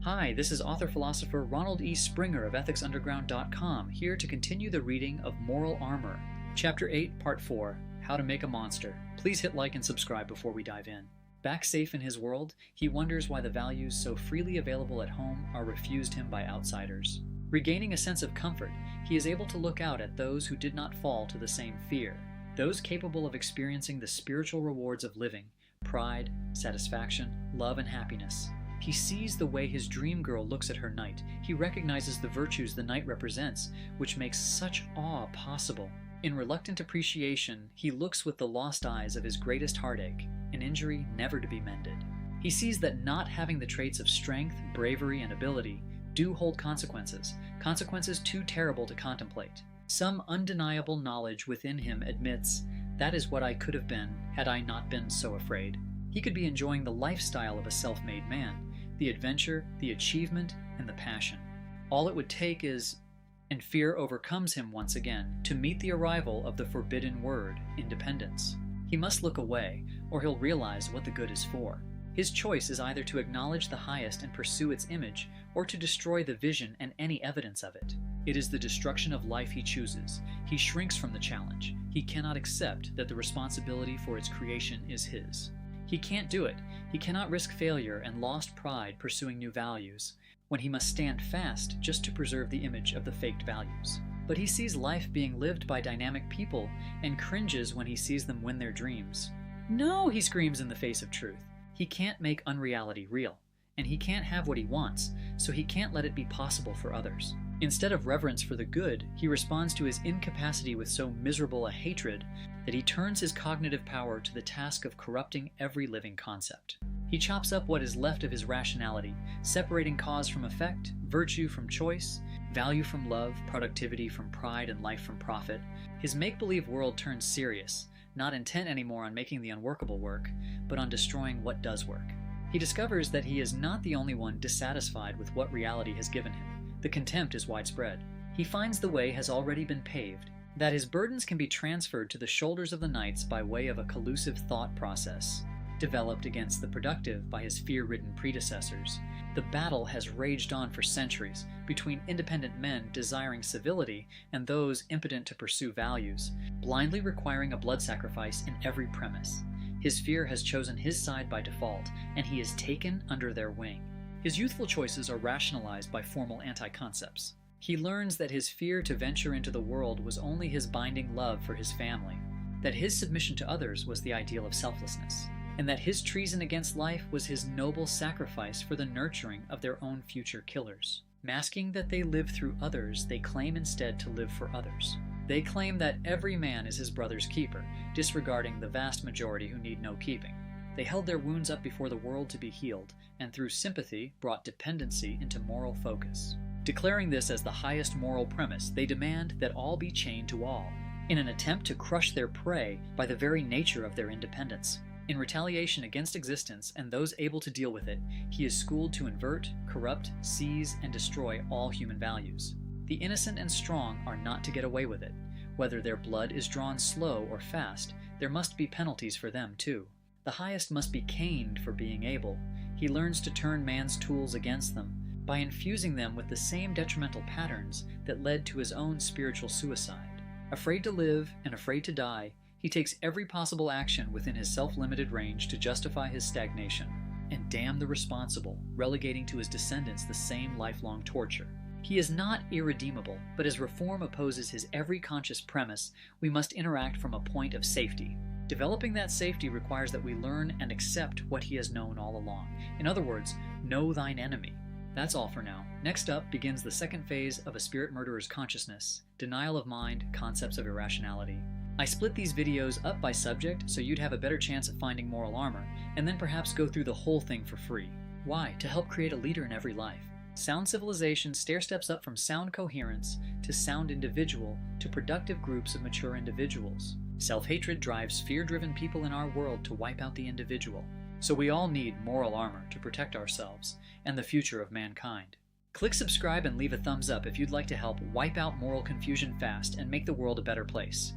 Hi, this is author-philosopher Ronald E. Springer of EthicsUnderground.com, here to continue the reading of Moral Armor, Chapter 8, Part 4, How to Make a Monster. Please hit like and subscribe before we dive in. Back safe in his world, he wonders why the values so freely available at home are refused him by outsiders. Regaining a sense of comfort, he is able to look out at those who did not fall to the same fear, those capable of experiencing the spiritual rewards of living, pride, satisfaction, love, and happiness. He sees the way his dream girl looks at her knight. He recognizes the virtues the knight represents, which makes such awe possible. In reluctant appreciation, he looks with the lost eyes of his greatest heartache, an injury never to be mended. He sees that not having the traits of strength, bravery, and ability do hold consequences, consequences too terrible to contemplate. Some undeniable knowledge within him admits, that is what I could have been had I not been so afraid. He could be enjoying the lifestyle of a self-made man, the adventure, the achievement, and the passion. All it would take is, and fear overcomes him once again, to meet the arrival of the forbidden word, independence. He must look away, or he'll realize what the good is for. His choice is either to acknowledge the highest and pursue its image, or to destroy the vision and any evidence of it. It is the destruction of life he chooses. He shrinks from the challenge. He cannot accept that the responsibility for its creation is his. He can't do it. He cannot risk failure and lost pride pursuing new values, when he must stand fast just to preserve the image of the faked values. But he sees life being lived by dynamic people and cringes when he sees them win their dreams. No, he screams in the face of truth. He can't make unreality real, and he can't have what he wants, so he can't let it be possible for others. Instead of reverence for the good, he responds to his incapacity with so miserable a hatred that he turns his cognitive power to the task of corrupting every living concept. He chops up what is left of his rationality, separating cause from effect, virtue from choice, value from love, productivity from pride, and life from profit. His make-believe world turns serious, not intent anymore on making the unworkable work, but on destroying what does work. He discovers that he is not the only one dissatisfied with what reality has given him. The contempt is widespread. He finds the way has already been paved, that his burdens can be transferred to the shoulders of the knights by way of a collusive thought process, developed against the productive by his fear-ridden predecessors. The battle has raged on for centuries between independent men desiring civility and those impotent to pursue values, blindly requiring a blood sacrifice in every premise. His fear has chosen his side by default, and he is taken under their wing. His youthful choices are rationalized by formal anti-concepts. He learns that his fear to venture into the world was only his binding love for his family, that his submission to others was the ideal of selflessness, and that his treason against life was his noble sacrifice for the nurturing of their own future killers. Masking that they live through others, they claim instead to live for others. They claim that every man is his brother's keeper, disregarding the vast majority who need no keeping. They held their wounds up before the world to be healed, and through sympathy brought dependency into moral focus. Declaring this as the highest moral premise, they demand that all be chained to all, in an attempt to crush their prey by the very nature of their independence. In retaliation against existence and those able to deal with it, he is schooled to invert, corrupt, seize, and destroy all human values. The innocent and strong are not to get away with it. Whether their blood is drawn slow or fast, there must be penalties for them too. The highest must be caned for being able. He learns to turn man's tools against them by infusing them with the same detrimental patterns that led to his own spiritual suicide. Afraid to live and afraid to die, he takes every possible action within his self-limited range to justify his stagnation, and damn the responsible, relegating to his descendants the same lifelong torture. He is not irredeemable, but as reform opposes his every conscious premise, we must interact from a point of safety. Developing that safety requires that we learn and accept what he has known all along. In other words, know thine enemy. That's all for now. Next up begins the second phase of a spirit murderer's consciousness, denial of mind, concepts of irrationality. I split these videos up by subject so you'd have a better chance of finding moral armor, and then perhaps go through the whole thing for free. Why? To help create a leader in every life. Sound civilization stair-steps up from sound coherence to sound individual to productive groups of mature individuals. Self-hatred drives fear-driven people in our world to wipe out the individual. So we all need moral armor to protect ourselves and the future of mankind. Click subscribe and leave a thumbs up if you'd like to help wipe out moral confusion fast and make the world a better place.